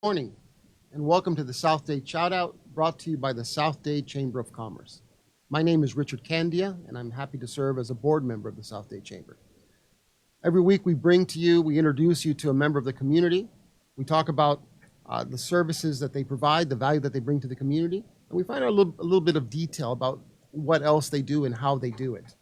Morning, and welcome to the South Dade Shout-Out, brought to you by the South Dade Chamber of Commerce. My name is Richard Candia, and I'm happy to serve as a board member of the South Dade Chamber. Every week we introduce you to a member of the community. We talk about the services that they provide, the value that they bring to the community, and we find out a little bit of detail about what else they do and how they do it.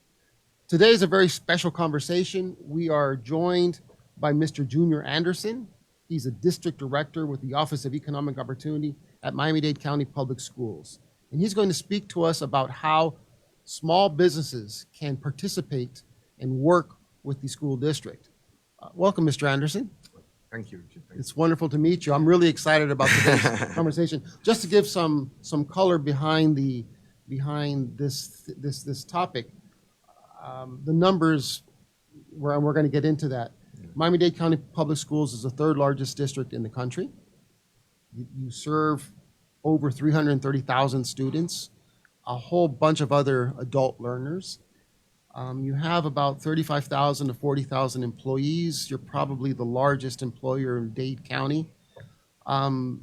Today is a very special conversation. We are joined by Mr. Junior Anderson. He's a district director with the Office of Economic Opportunity at Miami-Dade County Public Schools. And he's going to speak to us about how small businesses can participate and work with the school district. Welcome, Mr. Anderson. Thank you, Richard. It's wonderful to meet you. I'm really excited about today's conversation. Just to give some color behind this topic, the numbers, we're going to get into that. Miami-Dade County Public Schools is the third largest district in the country. You serve over 330,000 students, a whole bunch of other adult learners. You have about 35,000 to 40,000 employees. You're probably the largest employer in Dade County. And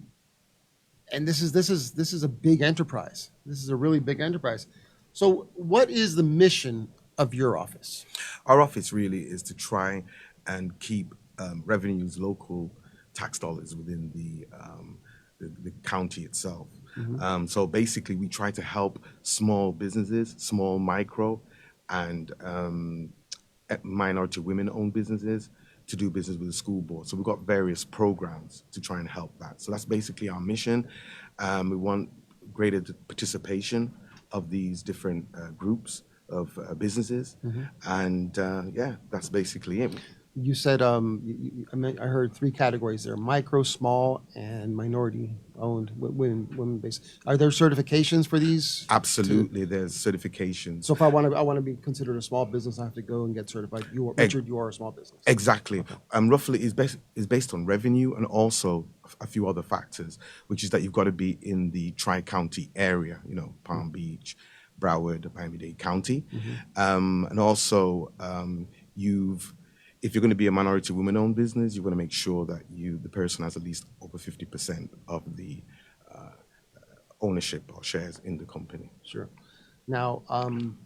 this is a big enterprise. This is a really big enterprise. So what is the mission of your office? Our office really is to try and keep revenues, local tax dollars within the county itself. Mm-hmm. So basically, we try to help small businesses, small micro and minority women-owned businesses to do business with the school board. So we've got various programs to try and help that. So that's basically our mission. We want greater participation of these different groups of businesses. Mm-hmm. And that's basically it. You said, I heard three categories there: micro, small, and minority-owned, women-based. Are there certifications for these? Absolutely, there's certifications. So if I want to be considered a small business, I have to go and get certified. Richard, you are a small business. Exactly. Okay. Roughly is based on revenue and also a few other factors, which is that you've got to be in the Tri-County area, Palm Beach, Broward, Miami-Dade County. Mm-hmm. And also if you're going to be a minority women-owned business, you're going to make sure that the person has at least over 50% of the ownership or shares in the company. Sure. Now, I'm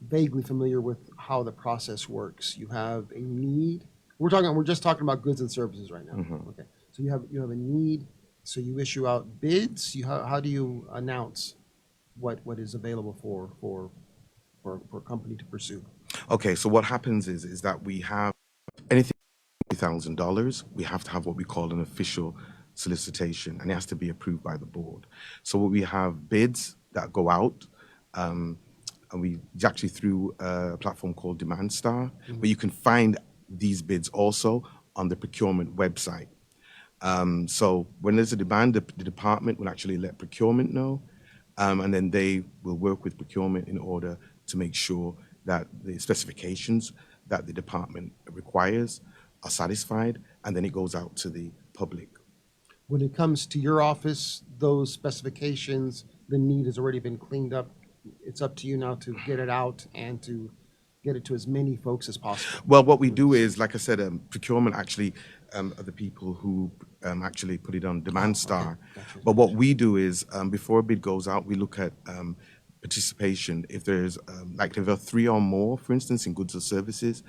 vaguely familiar with how the process works. You have a need. We're just talking about goods and services right now. Mm-hmm. Okay. So you have a need. So you issue out bids. How do you announce what is available for a company to pursue? Okay, so what happens is that we have anything $1,000, we have to have what we call an official solicitation, and it has to be approved by the board. So we have bids that go out, and it's actually through a platform called Demand Star, Mm-hmm. but you can find these bids also on the procurement website. So when there's a demand, the department will actually let procurement know, and then they will work with procurement in order to make sure that the specifications that the department requires are satisfied, and then it goes out to the public. When it comes to your office, those specifications, the need has already been cleaned up. It's up to you now to get it out and to get it to as many folks as possible. Well, what we do is, like I said, procurement actually are the people who actually put it on Demand Star. Okay. Gotcha. But what we do is, before a bid goes out, we look at participation. If there's if there are three or more, for instance, in goods or services,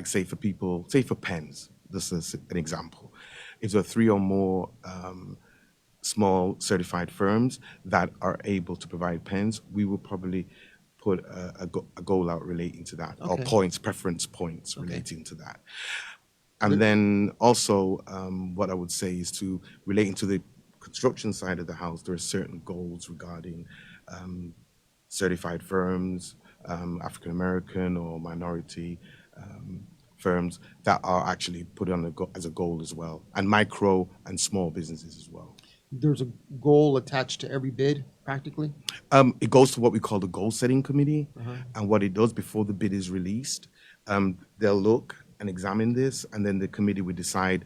say for pens, this is an example. If there are three or more small certified firms that are able to provide pens, we will probably put a goal out relating to that, Okay. or preference points Okay. relating to that. And then also what I would say is relating to the construction side of the house, there are certain goals regarding certified firms, African American or minority firms that are actually put on as a goal as well, and micro and small businesses as well. There's a goal attached to every bid, practically? It goes to what we call the goal setting committee, Uh-huh. and what it does before the bid is released, they'll look and examine this, and then the committee will decide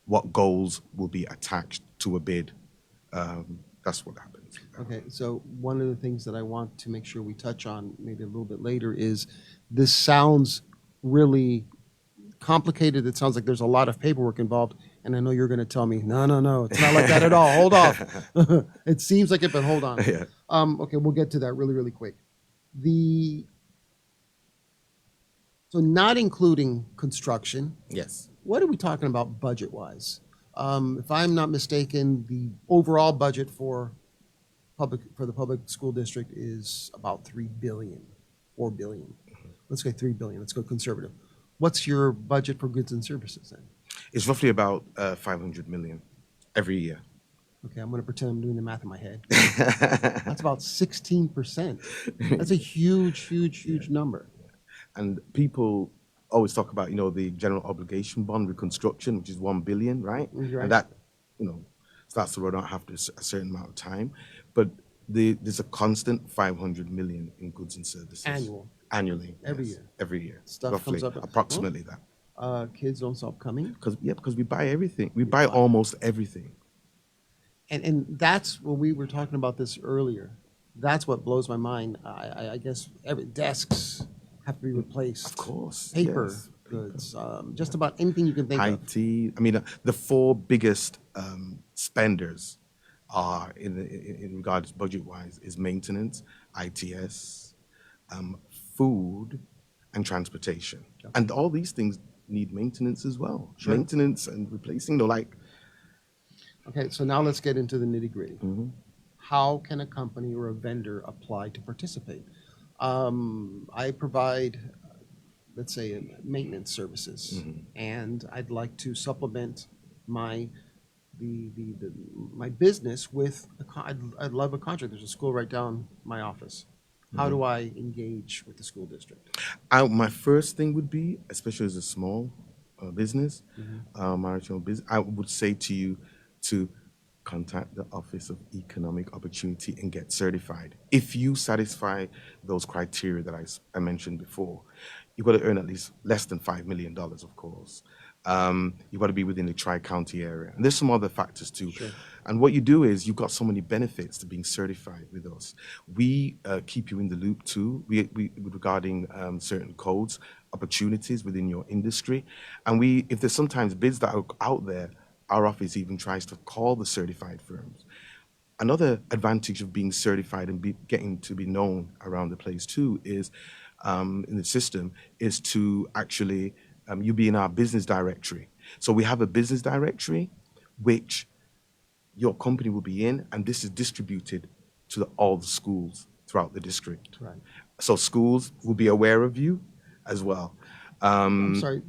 what goals will be attached to a bid. That's what happens. Okay, so one of the things that I want to make sure we touch on maybe a little bit later is this sounds really complicated. It sounds like there's a lot of paperwork involved, And I know you're going to tell me, no, it's not like that at all. Hold off. It seems like it, but hold on. Yeah. Okay, we'll get to that really, really quick. So not including construction, Yes. what are we talking about budget-wise? If I'm not mistaken, the overall budget for the public school district is about $3 billion, $4 billion. Let's go $3 billion. Let's go conservative. What's your budget for goods and services then? It's roughly about 500 million every year. Okay, I'm going to pretend I'm doing the math in my head. That's about 16%. That's a huge number. And people always talk about, the general obligation bond reconstruction, which is 1 billion, right? Right. And that, starts to run out after a certain amount of time. But there's a constant 500 million in goods and services. Annually. Every yes, year. Every year. Stuff roughly, comes up. approximately that. Kids don't stop coming. Because we buy everything. We buy almost everything. And that's what we were talking about this earlier. That's what blows my mind. I guess desks have to be replaced. Of course. Paper yes. goods, just about anything you can think of. IT. I mean, the four biggest spenders are in regards budget-wise is maintenance, ITS, food, and transportation. Okay. And all these things need maintenance as well. Sure. Maintenance and replacing, Okay, so now let's get into the nitty-gritty. Mhm. How can a company or a vendor apply to participate? I provide, let's say, maintenance services, and I'd like to supplement my business with I'd love a contract. There's a school right down my office. How do I engage with the school district? My first thing would be, especially as a small business, marginal business, I would say to you to contact the Office of Economic Opportunity and get certified. If you satisfy those criteria that I mentioned before, you've got to earn at least less than $5 million, of course. You've got to be within the Tri-County area. And there's some other factors too. Sure. And what you do is you've got so many benefits to being certified with us. We keep you in the loop too, regarding certain codes, opportunities within your industry. And if there's sometimes bids that are out there, our office even tries to call the certified firms. Another advantage of being certified and getting to be known around the place too is, in the system, is to actually, you be in our business directory. So we have a business directory which your company will be in, and this is distributed to all the schools throughout the district. Right. So schools will be aware of you as well. I'm sorry,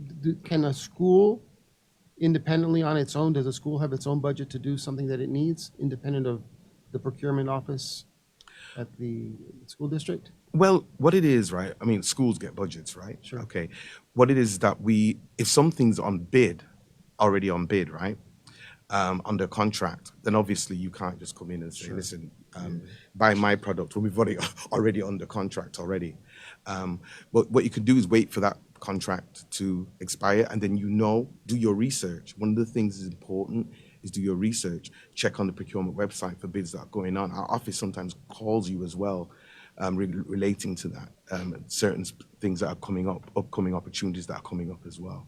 can a school independently on its own, does a school have its own budget to do something that it needs, independent of the procurement office at the school district? Well, what it is, right? I mean, schools get budgets, right? Sure. Okay. What it is that if something's already on bid, right? Under contract, then obviously you can't just come in and say, Sure. listen, buy my product. Well, we've already under contract already. But what you can do is wait for that contract to expire, and then do your research. One of the things is important is do your research. Check on the procurement website for bids that are going on. Our office sometimes calls you as well, relating to that, certain things that are coming up, upcoming opportunities that are coming up as well.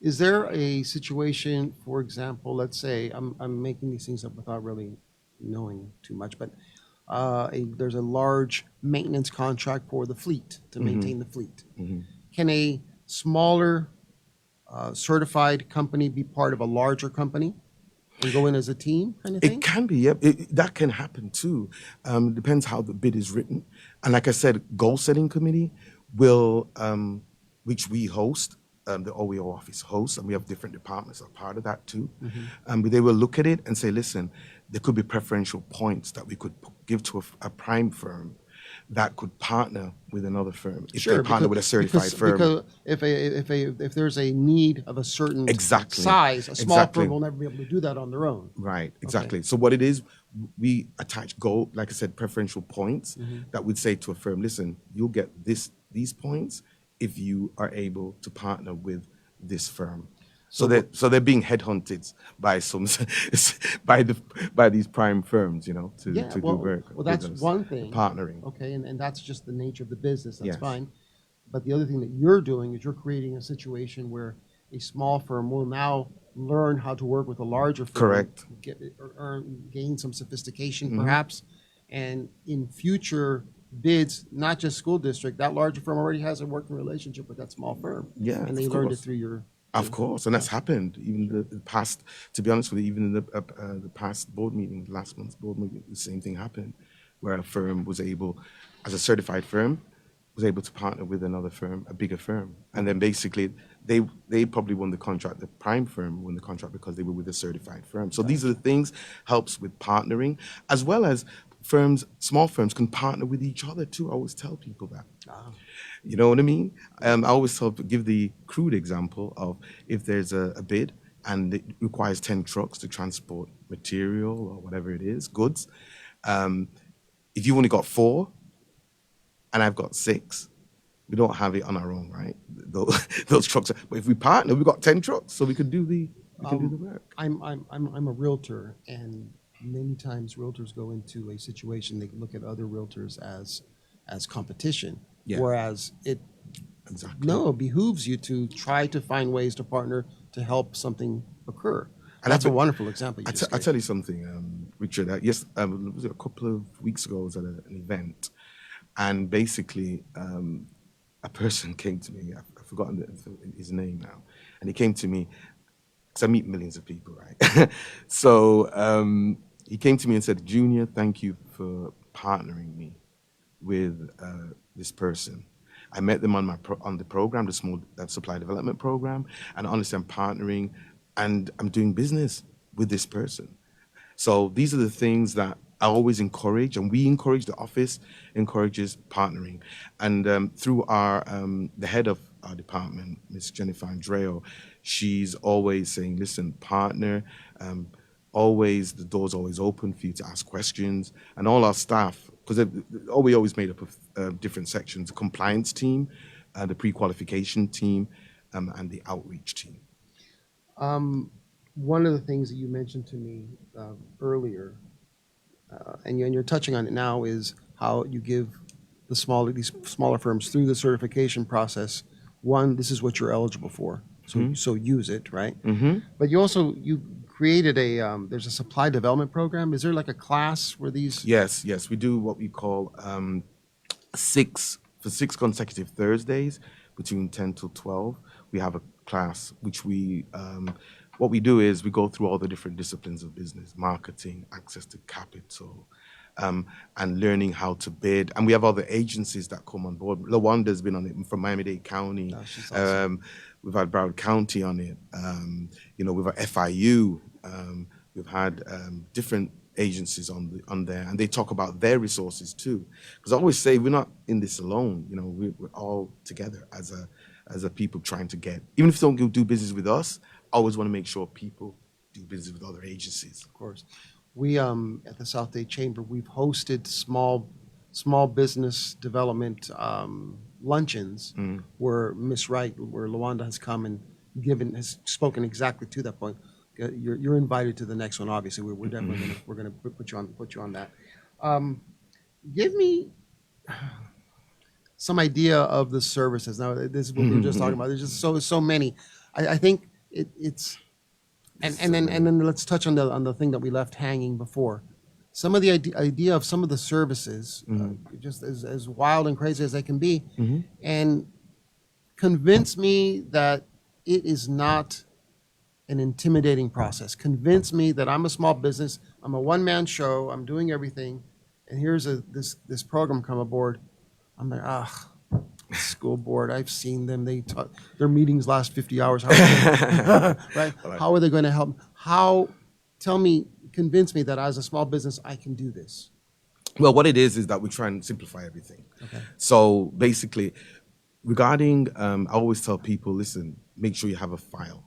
Is there a situation, for example, let's say, I'm making these things up without really knowing too much, but there's a large maintenance contract for the fleet, to maintain the fleet. Can a smaller certified company be part of a larger company and go in as a team kind of thing? It can be, yeah. That can happen too. Depends how the bid is written. And like I said, goal setting committee will, which we host, the OEO office hosts, and we have different departments that are part of that too. But they will look at it and say, listen, there could be preferential points that we could give to a prime firm that could partner with another firm if they partner with a certified firm. Because if there's a need of a certain Exactly. size, a small Exactly. firm will never be able to do that on their own. Right, exactly. So what it is, we attach like I said, preferential points that would say to a firm, listen, you'll get these points if you are able to partner with this firm. So they're being headhunted by by these prime firms, to do work. Well, that's with us, one thing. Partnering. Okay, and that's just the nature of the business. That's Yes. fine. But the other thing that you're doing is you're creating a situation where a small firm will now learn how to work with a larger firm, Correct. gain some sophistication perhaps, and in future bids, not just school district, that larger firm already has a working relationship with that small firm. Yeah, And they of learned it course. through your. Of course, and that's happened. Even the past, to be honest with you, even in the past board meeting, last month's board meeting, the same thing happened, where a firm was able, as a certified firm, was able to partner with another firm, a bigger firm, and then basically they probably won the contract. The prime firm won the contract because they were with a certified firm. So these are the things helps with partnering, as well as firms, small firms can partner with each other too. I always tell people that. You know what I mean? I always give the crude example of if there's a bid and it requires 10 trucks to transport material or whatever it is, goods. If you've only got 4 and I've got 6, we don't have it on our own, right? Those trucks. But if we partner, we've got 10 trucks, so we could do the work. I'm a realtor, and many times realtors go into a situation, they look at other realtors as competition. Yeah. Whereas it Exactly. behooves you to try to find ways to partner to help something occur. And that's a wonderful example. I tell you something, Richard. Yes, was it a couple of weeks ago, I was at an event, and basically a person came to me. I've forgotten his name now, and he came to me because I meet millions of people, right? So he came to me and said, "Junior, thank you for partnering me with this person. I met them on the program, the small supply development program, and honestly, I'm partnering and I'm doing business with this person." So these are the things that I always encourage, and we encourage. The office encourages partnering, and through our the head of our department, Miss Jennifer Andreo, she's always saying, "Listen, partner." Always, the door's always open for you to ask questions, and all our staff, because we always made up of different sections: the compliance team, the pre-qualification team, and the outreach team. One of the things that you mentioned to me earlier, and you're touching on it now, is how you give these smaller firms through the certification process. One, this is what you're eligible for, so use it, right? But you created there's a supply development program. Is there like a class where these? Yes, we do what we call 6 consecutive Thursdays between 10 to 12. We have a class which what we do is we go through all the different disciplines of business: marketing, access to capital, and learning how to bid. And we have other agencies that come on board. Lawanda's been on it from Miami-Dade County. Oh, she's awesome. We've had Broward County on it. We've had FIU. We've had different agencies on there, and they talk about their resources too. Because I always say we're not in this alone. We're all together as a people trying to get. Even if they don't do business with us, I always want to make sure people do business with other agencies. Of course. We at the South Dade Chamber, we've hosted small business development luncheons where Miss Wright, where Lawanda has come and has spoken exactly to that point. You're invited to the next one. Obviously, we're definitely gonna put you on that. Give me some idea of the services. Now, this is what we were just talking about. There's just so many. I think it's. And then let's touch on the thing that we left hanging before. Some of the idea of some of the services, just as wild and crazy as they can be, and convince me that it is not an intimidating process. Convince me that I'm a small business, I'm a one-man show, I'm doing everything, and here's this program come aboard. I'm like, school board, I've seen them. Their meetings last 50 hours. Right? How are they going to help? Convince me that as a small business, I can do this. Well, what it is that we try and simplify everything. Okay. So basically, regarding, I always tell people, listen, make sure you have a file.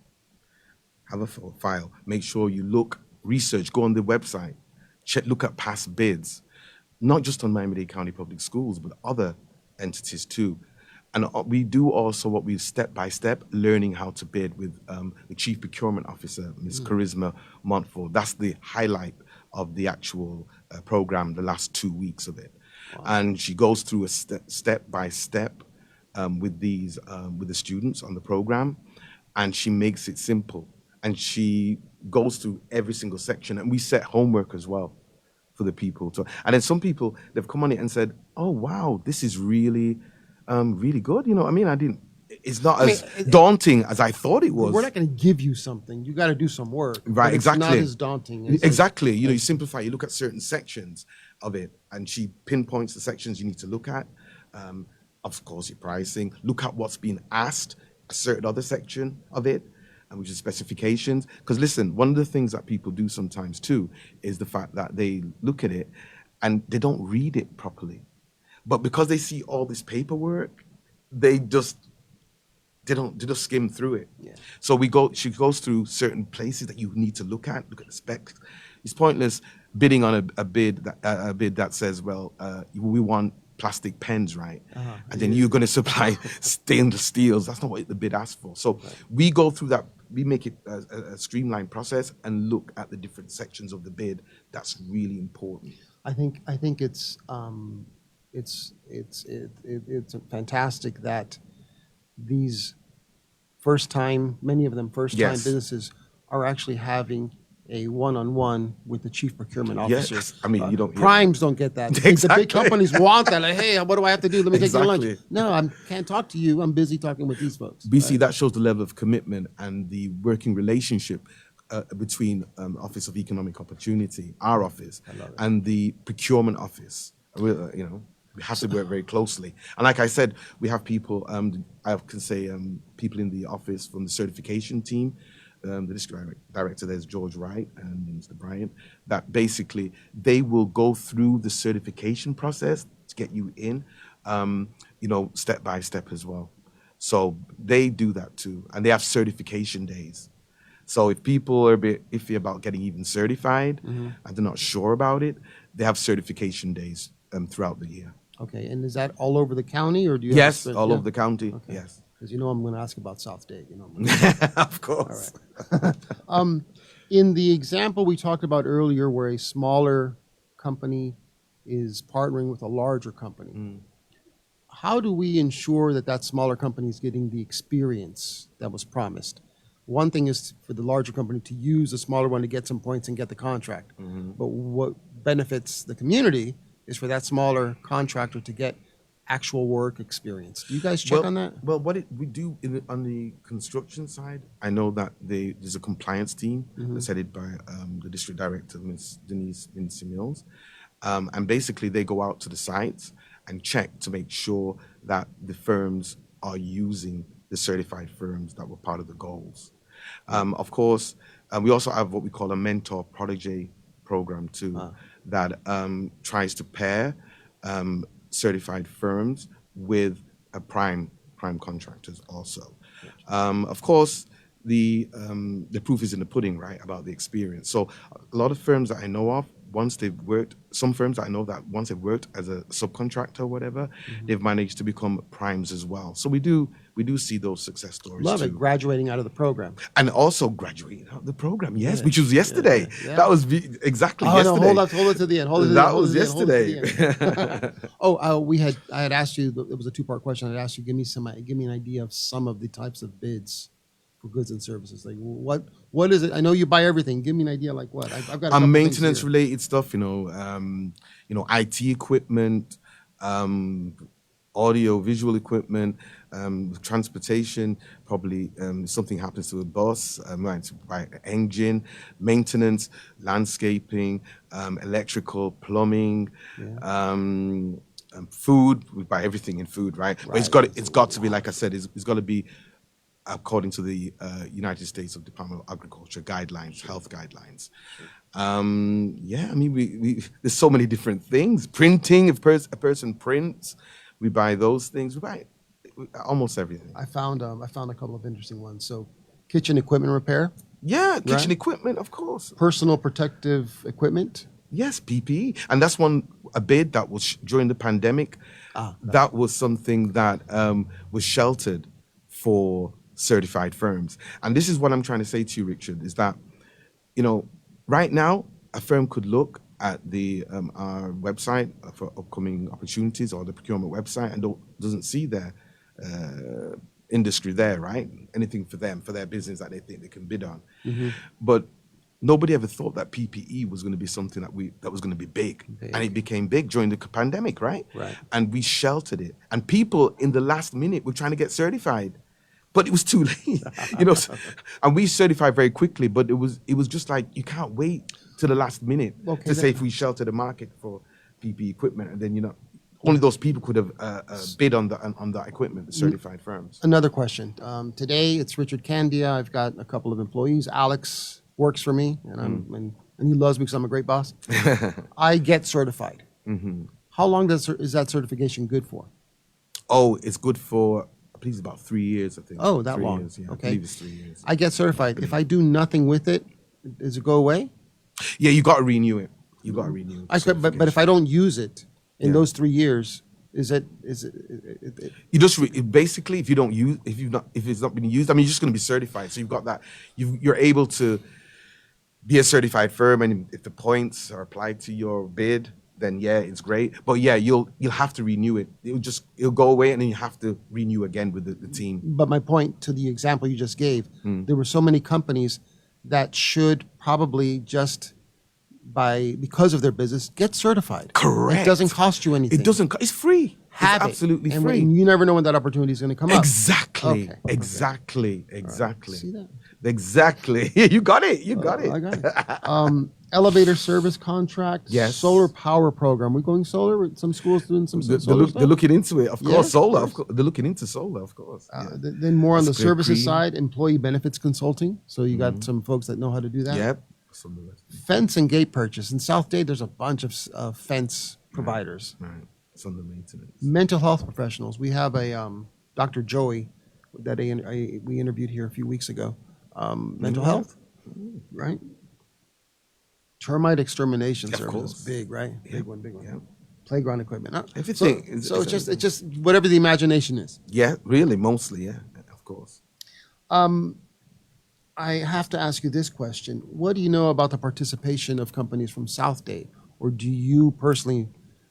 Have a file. Make sure you research, go on the website, look at past bids, not just on Miami-Dade County Public Schools, but other entities too. And we do also what we step by step learning how to bid with the Chief Procurement Officer, Ms. Charisma Montfort. That's the highlight of the actual program, the last 2 weeks of it. Wow. And she goes through a step by step with the students on the program, and she makes it simple. and she goes through every single section, and we set homework as well for the people to. And then some people, they've come on it and said, "Oh wow, this is really, really good." You know, I mean, it's not as daunting as I thought it was. We're not going to give you something. You got to do some work. Right, exactly. It's not as daunting. Exactly. You know, you simplify. You look at certain sections of it, and she pinpoints the sections you need to look at. Of course, your pricing. Look at what's being asked. A certain other section of it, and which is specifications. Because listen, one of the things that people do sometimes too is the fact that they look at it and they don't read it properly. But because they see all this paperwork, they just skim through it. Yeah. So she goes through certain places that you need to look at the specs. It's pointless bidding on a bid that says, well, we want plastic pens, right? And then you're going to supply stainless steels. That's not what the bid asks for. So we go through that. We make it a streamlined process and look at the different sections of the bid. That's really important. I think it's fantastic that these many of them first-time businesses are actually having a one-on-one with the chief procurement officer. Yes, I mean, you don't. Primes don't get that. Exactly. The big companies want that. Like, hey, what do I have to do? Let me take your lunch. Exactly. No, I can't talk to you. I'm busy talking with these folks. BC, that shows the level of commitment and the working relationship between Office of Economic Opportunity, our office, and the procurement office. We have to work very closely. And like I said, we have people, I can say people in the office from the certification team. The district director, there's George Wright and Mr. Bryant, that basically they will go through the certification process to get you in, step by step as well. So they do that too. And they have certification days. So if people are a bit iffy about getting even certified and they're not sure about it, they have certification days throughout the year. Okay, and is that all over the county, or do you? Yes, all over the county. Okay. Yes. Because I'm going to ask about South Dade. Of course. All right. In the example we talked about earlier, where a smaller company is partnering with a larger company, how do we ensure that smaller company is getting the experience that was promised? One thing is for the larger company to use the smaller one to get some points and get the contract. But what benefits the community is for that smaller contractor to get actual work experience. Do you guys check on that? Well, we do on the construction side, I know that there's a compliance team that's headed by the district director, Ms. Denise Vinci Mills. And basically they go out to the sites and check to make sure that the firms are using the certified firms that were part of the goals. Of course, we also have what we call a mentor protege program too, that tries to pair certified firms with a prime contractors also. Of course, the proof is in the pudding, right, about the experience. So a lot of firms that I know of, some firms that I know that once they've worked as a subcontractor or whatever, they've managed to become primes as well. So we do see those success stories. Love too. it, graduating out of the program. And also gragraduating out of the program, yes, which was yesterday. Yeah. That was exactly yesterday. No, hold it to the end. That was yesterday. I had asked you, it was a two-part question. I'd asked you, give me an idea of some of the types of bids for goods and services. Like what is it? I know you buy everything. Give me an idea, like what? I've got maintenance related stuff, IT equipment, audio visual equipment, transportation, probably something happens to a bus, right, to buy an engine, maintenance, landscaping, electrical, plumbing, food. We buy everything in food, right? But it's got to be, like I said, it's got to be according to the United States of Department of Agriculture guidelines, health guidelines. We there's so many different things. Printing, if a person prints, we buy those things. We buy almost everything. I found a couple of interesting ones. So, kitchen equipment repair. Yeah, kitchen equipment, of course. Personal protective equipment. Yes, PPE, and that's a bid that was during the pandemic. That was something that was sheltered for certified firms. And this is what I'm trying to say to you, Richard, is that, right now, a firm could look at our website for upcoming opportunities or the procurement website and doesn't see there industry there, right? Anything for them, for their business that they think they can bid on. But nobody ever thought that PPE was going to be something that was going to be big. And it became big during the pandemic, right? Right. And we sheltered it. And people in the last minute were trying to get certified, but it was too late, and we certified very quickly, but it was just like, you can't wait to the last minute to say if we shelter the market for PPE equipment, and then, only those people could have bid on that equipment, the certified firms. Another question. Today it's Richard Candia. I've got a couple of employees. Alex works for me, and he loves me because I'm a great boss. I get certified. How long is that certification good for? Oh, it's good for, I believe it's about 3 years, I think. Oh, that 3 long. years, yeah. Okay. I believe it's 3 years. I get certified. If I do nothing with it, does it go away? Yeah, you got to renew it. You got to renew it. But if I don't use it in those 3 years, is it you just basically, if it's not been used, I mean, you're just going to be certified. So you've got that. You're able to be a certified firm, and if the points are applied to your bid, then yeah, it's great. But yeah, you'll have to renew it. It'll go away, and then you have to renew again with the team. But my point to the example you just gave, there were so many companies that should probably just because of their business get certified. Correct. It doesn't cost you anything. It doesn't. It's free. Have it's absolutely and free. you never know when that opportunity is going to come up. Exactly. Okay. Exactly. Right. Exactly. See that? Exactly. You got it. You got it. I got it. Elevator service contract. Yes. Solar power program. We're going solar. Some schools doing some solar stuff. They're looking into it, of course. Yes, Solar. of Of course. They're looking into solar, of course. Then more on That's the great. services Green. side, employee benefits consulting. So you got some folks that know how to do that. Yep. Fence and gate purchase. In South Dade, there's a bunch of fence providers. Right. It's under maintenance. Mental health professionals. We have a Dr. Joey that we interviewed here a few weeks ago. Mental health, right? Termite extermination Of service. course. Big, right? Yeah. Big one. Yeah. Playground equipment. Everything. So it's just whatever the imagination is. Yeah, really, mostly, yeah, of course. I have to ask you this question. What do you know about the participation of companies from South Dade? Or do you personally,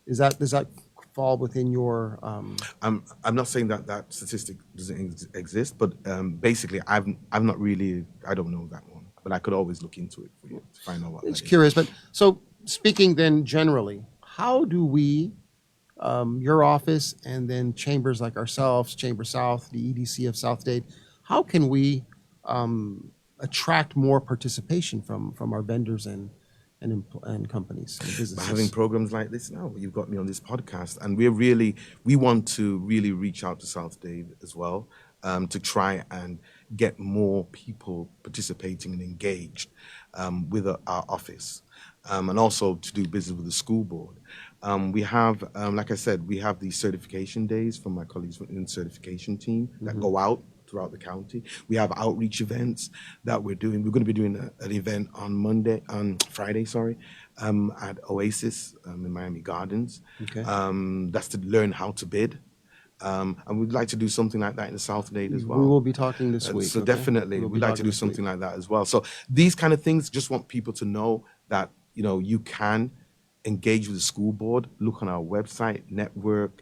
does that fall within your... I'm not saying that statistic doesn't exist, but basically, I don't know that one. But I could always look into it for you to find out what It's that is. curious. But so speaking then generally, how do we, your office and then chambers like ourselves, Chamber South, the EDC of South Dade, how can we attract more participation from our vendors and companies and businesses? By having programs like this now, you've got me on this podcast, and we want to really reach out to South Dade as well, to try and get more people participating and engaged with our office, and also to do business with the school board. We have, like I said, we have these certification days from my colleagues in the certification team that go out throughout the county. We have outreach events that we're doing. We're going to be doing an event on Friday, at Oasis in Miami Gardens. Okay. That's to learn how to bid. And we'd like to do something like that in the South Dade as well. We will be talking this week. So okay? definitely, We'll be we'd like to talking do this something week. like that as well. So these kind of things, just want people to know that, you can engage with the school board, look on our website, network,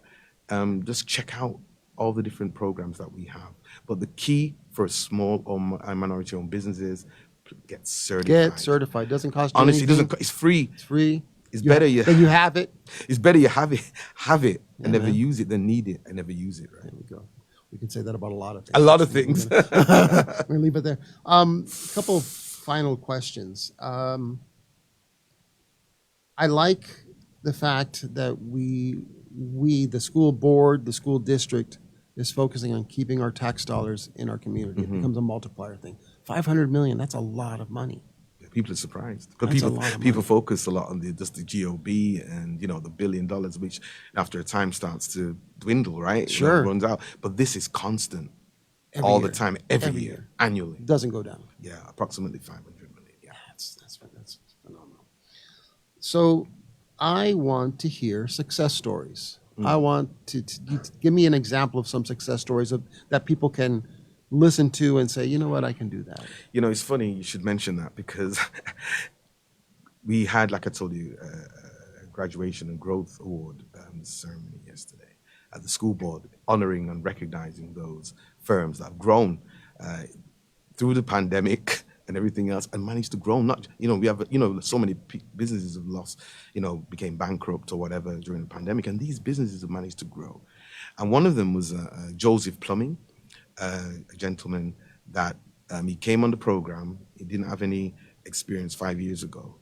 just check out all the different programs that we have. But the key for small or minority-owned businesses, get certified. Get certified. Doesn't cost you Honestly, anything. it's free. It's free. It's better Then you have it. It's better you have it and never man. use it than need it and never use it, right? There we go. We can say that about a lot of things. A lot of things. We're gonna leave it there. Couple of final questions. I like the fact that we, the school board, the school district, is focusing on keeping our tax dollars in our community. It becomes a multiplier thing. 500 million, that's a lot of money. People are surprised because That's a lot of people money. focus a lot on the GOB and the $1 billion, which after a time starts to dwindle, right? Sure. It runs out. But this is constant, Every all year. the time, every Every year, year. annually. It doesn't go down. Yeah, approximately 500 million. Yeah. That's phenomenal. So I want to hear success stories. I want to give me an example of some success stories that people can listen to and say, you know what, I can do that. It's funny you should mention that because we had, like I told you, a graduation and growth award ceremony yesterday. at the school board, honoring and recognizing those firms that have grown through the pandemic and everything else, and managed to grow. Not, we have, so many businesses have lost, became bankrupt or whatever during the pandemic, and these businesses have managed to grow. And one of them was Joseph Plumbing, a gentleman that he came on the program. He didn't have any experience 5 years ago,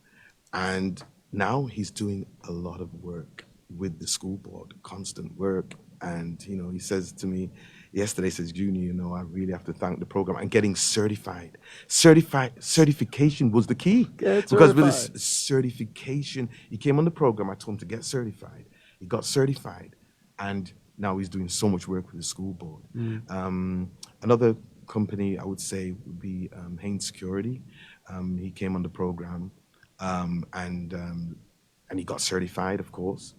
and now he's doing a lot of work with the school board, constant work. And he says to me yesterday, says, Junior, I really have to thank the program and getting certified. Certification was the key. Because with this certification, he came on the program. I told him to get certified. He got certified, and now he's doing so much work with the school board. Another company I would say would be Haines Security. He came on the program, and he got certified, of course.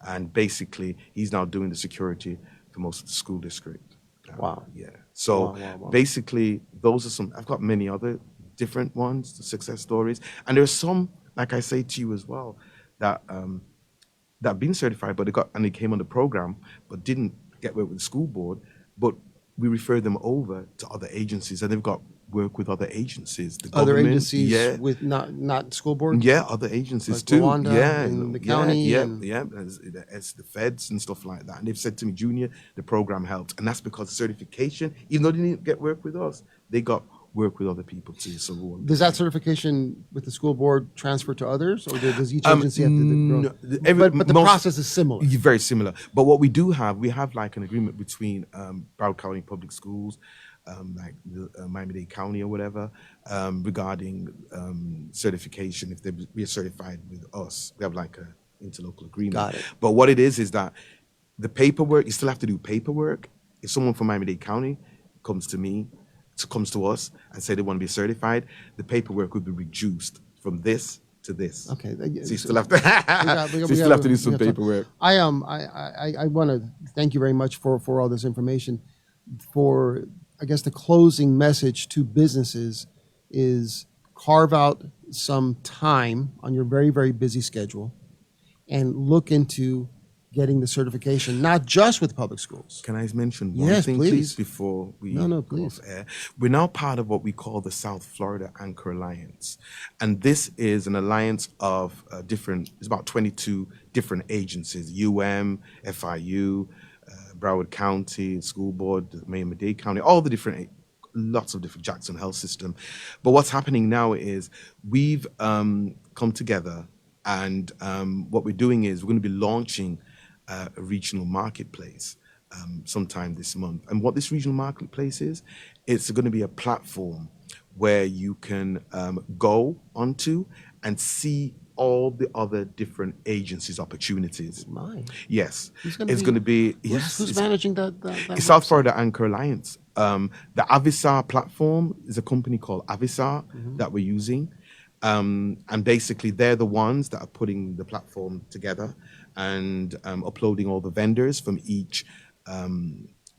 And basically, he's now doing the security for most of the school district. Wow. Yeah. So basically, those are some. I've got many other different ones, the success stories, and there's some, like I say to you as well, that that have been certified, but they came on the program, but didn't get work with the school board. But we refer them over to other agencies, and they've got work with other agencies. The other government, agencies with not school board? Yeah, other agencies like too. Rwanda Yeah, and the county. It's the feds and stuff like that. And they've said to me, Junior, the program helped. And that's because certification, even though they didn't get work with us, they got work with other people too. So does that certification with the school board transfer to others, or does each agency have to? But the process is similar. Very similar. But what we do have, we have like an agreement between Broward County Public Schools, like the Miami-Dade County or whatever, regarding certification. If we are certified with us, we have like a interlocal agreement. Got it. But what it is that the paperwork, you still have to do paperwork. If someone from Miami-Dade County comes to us and say they want to be certified, the paperwork would be reduced from this to this. Okay. So you still have to, you still have to do some paperwork. I want to thank you very much for all this information. For, I guess, the closing message to businesses is carve out some time on your very, very busy schedule and look into getting the certification, not just with public schools. Can I mention one thing, please, before we go off air? We're now part of what we call the South Florida Anchor Alliance. And this is an alliance of it's about 22 different agencies, FIU, Broward County, School Board, Miami-Dade County, all the different, lots of different, Jackson Health System. But what's happening now is we've come together, and what we're doing is we're going to be launching a regional marketplace sometime this month. And what this regional marketplace is, it's going to be a platform where you can go onto and see all the other different agencies' opportunities. Yes. It's going to be... Who's managing that it's South Florida Anchor Alliance. The Avisar platform is a company called Avisar that we're using. And basically, they're the ones that are putting the platform together and uploading all the vendors from each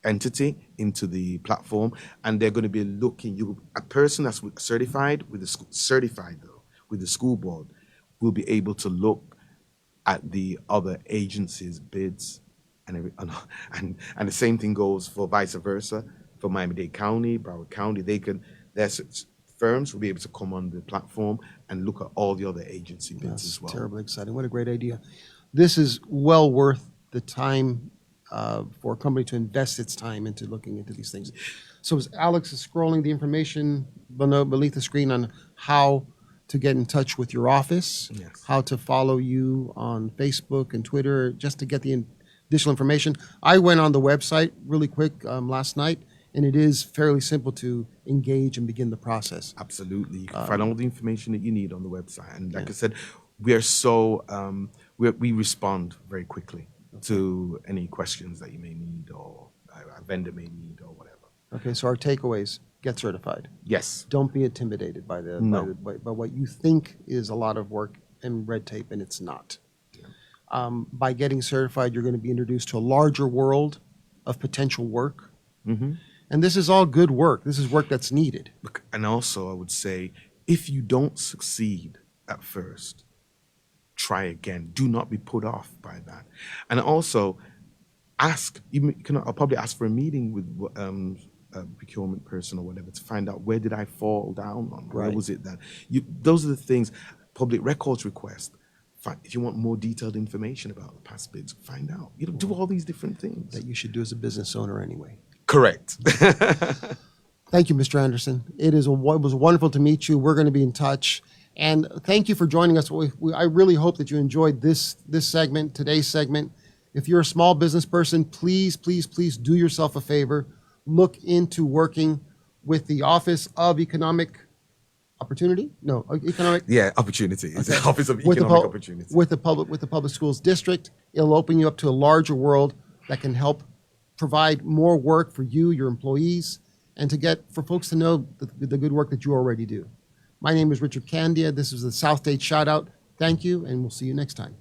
entity into the platform. And they're going to be looking... a person that's certified with the school board will be able to look at the other agencies' bids, and the same thing goes for vice versa for Miami-Dade County, Broward County. Their firms will be able to come on the platform and look at all the other agency bids as well. That's terribly exciting. What a great idea! This is well worth the time for a company to invest its time into looking into these things. So as Alex is scrolling the information beneath the screen on how to get in touch with your office, how to follow you on Facebook and Twitter, just to get the additional information. I went on the website really quick last night, and it is fairly simple to engage and begin the process. Absolutely. You can find all the information that you need on the website. And like I said, we are so, we respond very quickly to any questions that you may need or a vendor may need or whatever. Okay, so our takeaways: get certified. Yes. Don't be intimidated by by what you think is a lot of work and red tape, and it's not. Yeah. By getting certified, you're going to be introduced to a larger world of potential work. And this is all good work. This is work that's needed. And also, I would say, if you don't succeed at first, try again. Do not be put off by that. And also, ask, even I'll probably ask for a meeting with a procurement person or whatever to find out, where did I fall down on? Where Right. was it that those are the things. Public records request. If you want more detailed information about the past bids, find out. Do all these different things. That you should do as a business owner anyway. Correct. Thank you, Mr. Anderson. It was wonderful to meet you. We're going to be in touch. And thank you for joining us. I really hope that you enjoyed this segment, today's segment. If you're a small business person, please, please, please do yourself a favor. Look into working with the Office of Economic Opportunity? No, Economic. Yeah, opportunity. It's the Office of With Economic Opportunity. With the public schools district. It'll open you up to a larger world that can help provide more work for you, your employees, and for folks to know the good work that you already do. My name is Richard Candia. This is the South Dade Shout-Out. Thank you, and we'll see you next time.